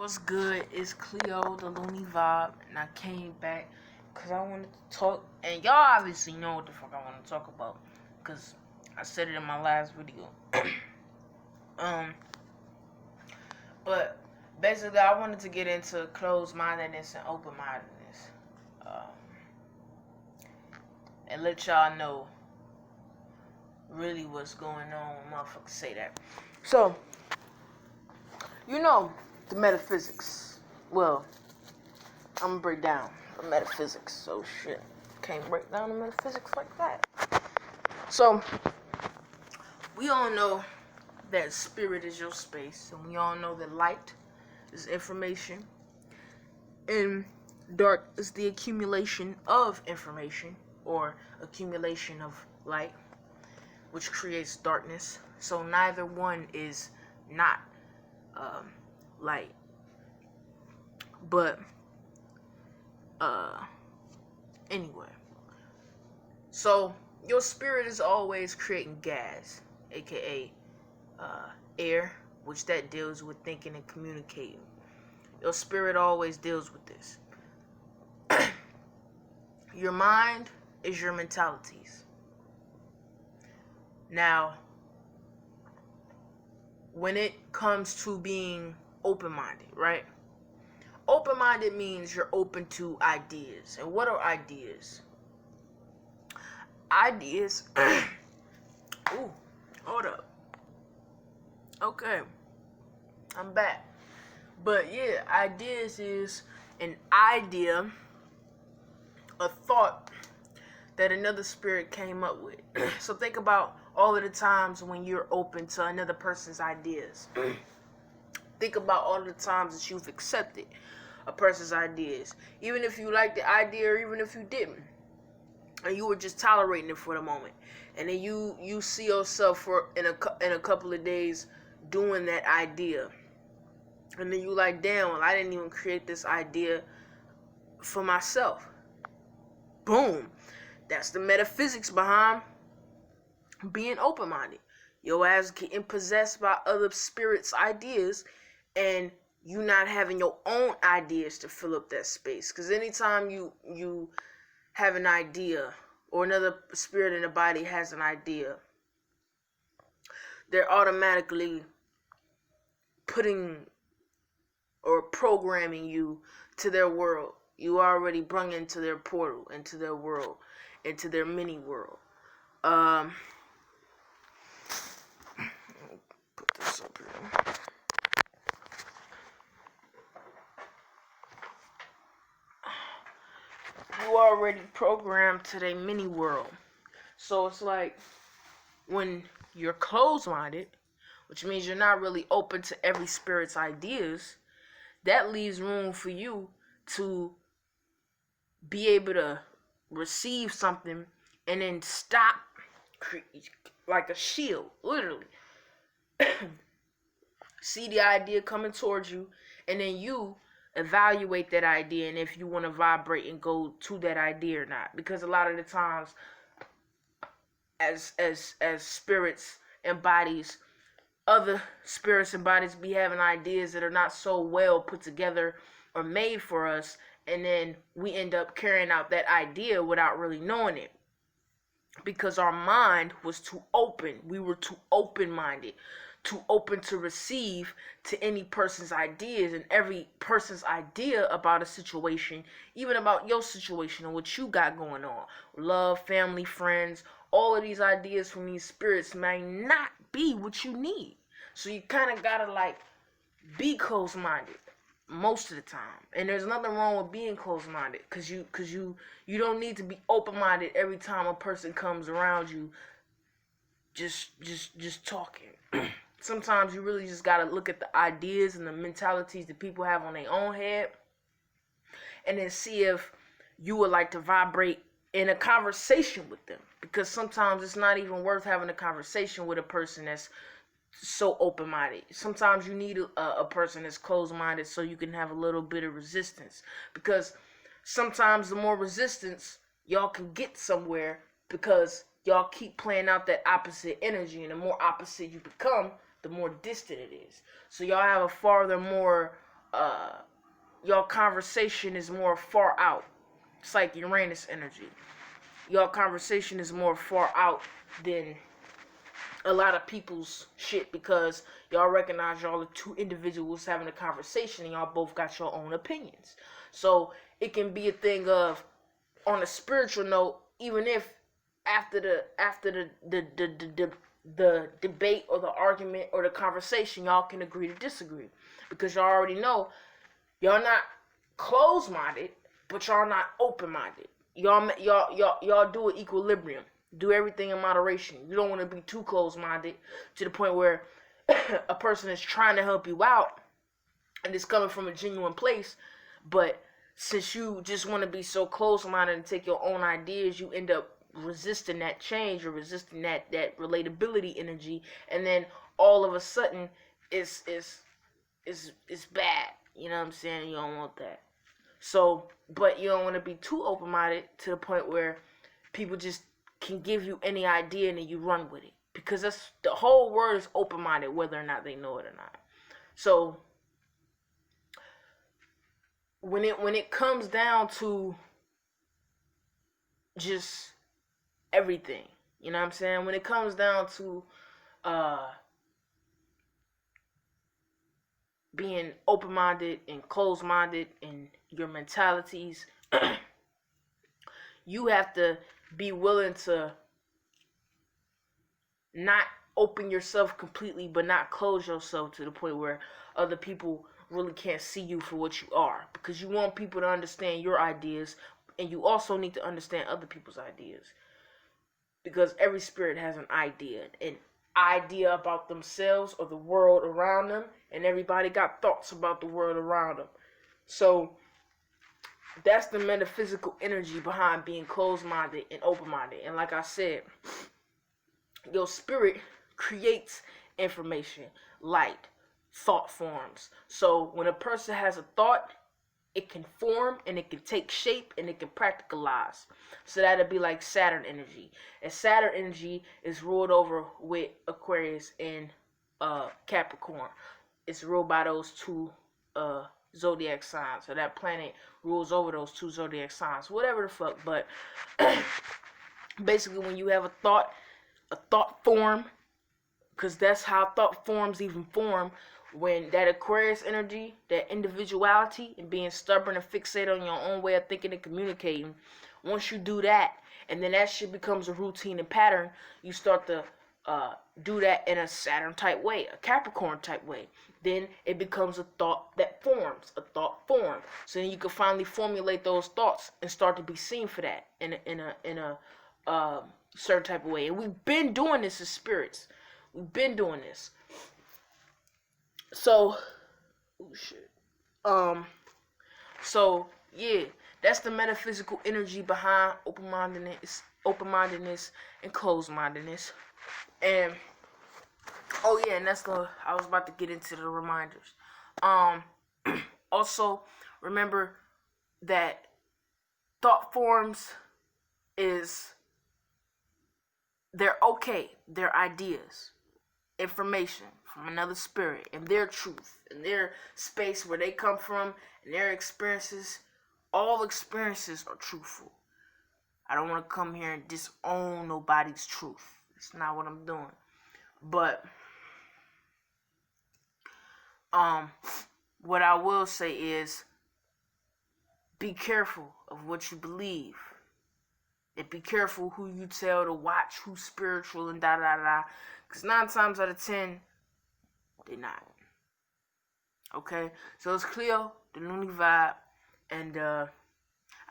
What's good? It's Cleo, the Looney Vibe, and I came back because I wanted to talk, and y'all obviously know what the fuck I want to talk about, because I said it in my last video. But basically I wanted to get into closed-mindedness and open-mindedness, and let y'all know really what's going on when motherfuckers say that. So, you know, the metaphysics. Well, I'm gonna break down the metaphysics. So shit, can't break down the metaphysics like that. So, we all know that spirit is your space, and we all know that light is information, and dark is the accumulation of information, or accumulation of light, which creates darkness. So neither one is not light. But anyway, so your spirit is always creating gas, aka air, which that deals with thinking and communicating. Your spirit always deals with this. Your mind is your mentalities. Now, when it comes to being open-minded, right? Open-minded means you're open to ideas. And what are ideas? Ideas. Ooh, hold up. Okay, I'm back. But yeah, ideas is an idea, a thought that another spirit came up with. So think about all of the times when you're open to another person's ideas. Think about all the times that you've accepted a person's ideas, even if you liked the idea or even if you didn't, and you were just tolerating it for the moment, and then you see yourself for in a couple of days doing that idea, and then you like, damn, well, I didn't even create this idea for myself. Boom. That's the metaphysics behind being open-minded. Your ass getting possessed by other spirits' ideas, and you not having your own ideas to fill up that space. Because anytime you have an idea, or another spirit in the body has an idea, they're automatically putting or programming you to their world. You already brung into their portal, into their world, into their mini world. Put this up here. You already programmed to their mini world. So it's like when you're closed-minded, which means you're not really open to every spirit's ideas, that leaves room for you to be able to receive something and then stop, like a shield, literally. See the idea coming towards you, and then you evaluate that idea, and if you want to vibrate and go to that idea or not. Because a lot of the times, as spirits and bodies, other spirits and bodies be having ideas that are not so well put together or made for us, and then we end up carrying out that idea without really knowing it, because our mind was too open. We were too open-minded, too open to receive to any person's ideas, and every person's idea about a situation, even about your situation and what you got going on, love, family, friends. All of these ideas from these spirits may not be what you need. So you kind of gotta like be close-minded most of the time. And there's nothing wrong with being close-minded, because you don't need to be open-minded every time a person comes around you just talking. Sometimes you really just gotta look at the ideas and the mentalities that people have on their own head, and then see if you would like to vibrate in a conversation with them. Because sometimes it's not even worth having a conversation with a person that's so open-minded. Sometimes you need a person that's closed-minded so you can have a little bit of resistance. Because sometimes the more resistance, y'all can get somewhere, because y'all keep playing out that opposite energy, and the more opposite you become, the more distant it is. So y'all have a farther, more y'all conversation is more far out. It's like Uranus energy. Y'all conversation is more far out than a lot of people's shit, because y'all recognize y'all are two individuals having a conversation and y'all both got your own opinions. So it can be a thing of, on a spiritual note, even if after the debate or the argument or the conversation, y'all can agree to disagree, because y'all already know y'all not closed-minded, but y'all not open-minded. Y'all do an equilibrium. Do everything in moderation. You don't want to be too closed-minded to the point where a person is trying to help you out and it's coming from a genuine place, but since you just want to be so close-minded and take your own ideas, you end up resisting that change or resisting that relatability energy, and then all of a sudden it's bad. You know what I'm saying? You don't want that. So, but you don't want to be too open-minded to the point where people just can give you any idea and then you run with it, because that's the whole word is open-minded, whether or not they know it or not. So when it comes down to just everything, you know what I'm saying? When it comes down to being open-minded and closed-minded in your mentalities, you have to be willing to not open yourself completely, but not close yourself to the point where other people really can't see you for what you are, because you want people to understand your ideas, and you also need to understand other people's ideas, because every spirit has an idea about themselves or the world around them, and everybody got thoughts about the world around them. So that's the metaphysical energy behind being closed-minded and open-minded. And like I said, your spirit creates information, light, thought forms. So when a person has a thought, it can form and it can take shape and it can practicalize. So that'd be like Saturn energy. And Saturn energy is ruled over with Aquarius and Capricorn. It's ruled by those two zodiac signs. So that planet rules over those two zodiac signs. Whatever the fuck. But basically when you have a thought form, because that's how thought forms even form, when that Aquarius energy, that individuality and being stubborn and fixated on your own way of thinking and communicating, once you do that, and then that shit becomes a routine and pattern, you start to do that in a Saturn type way, a Capricorn type way. Then it becomes a thought that forms, a thought form. So then you can finally formulate those thoughts and start to be seen for that in a certain type of way. And we've been doing this as spirits. We've been doing this. So, oh shit. So yeah, that's the metaphysical energy behind open-mindedness and closed-mindedness. And oh yeah, and I was about to get into the reminders. Also remember that thought forms they're okay. They're ideas, information from another spirit, and their truth, and their space where they come from, and their experiences. All experiences are truthful. I don't want to come here and disown nobody's truth. That's not what I'm doing. But what I will say is, be careful of what you believe. And be careful who you tell to watch, who's spiritual and da da da. Because 9 times out of 10, they're not. Okay? So it's Cleo, the Looney Vibe. And I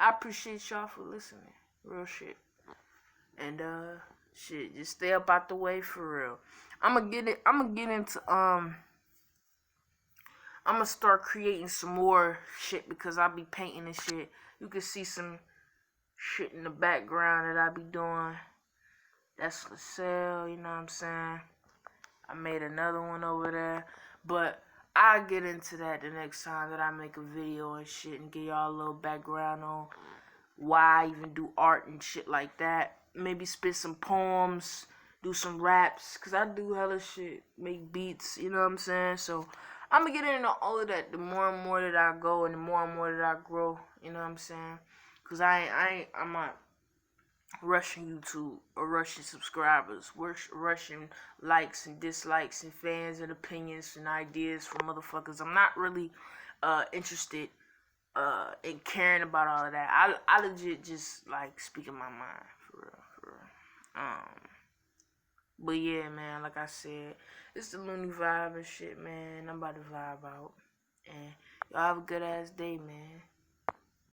appreciate y'all for listening. Real shit. And shit, just stay up out the way for real. I'm gonna get into I'm gonna start creating some more shit, because I'll be painting and shit. You can see some shit in the background that I be doing. That's LaSalle, you know what I'm saying? I made another one over there. But I'll get into that the next time that I make a video and shit, and give y'all a little background on why I even do art and shit like that. Maybe spit some poems, do some raps, because I do hella shit, make beats, you know what I'm saying? So I'm gonna get into all of that the more and more that I go and the more and more that I grow. You know what I'm saying? Cause I'm not rushing YouTube or rushing subscribers, rushing likes and dislikes and fans and opinions and ideas from motherfuckers. I'm not really interested in caring about all of that. I legit just like speaking my mind for real, for real. But yeah, man, like I said, it's the loony vibe and shit, man. I'm about to vibe out. And y'all have a good ass day, man.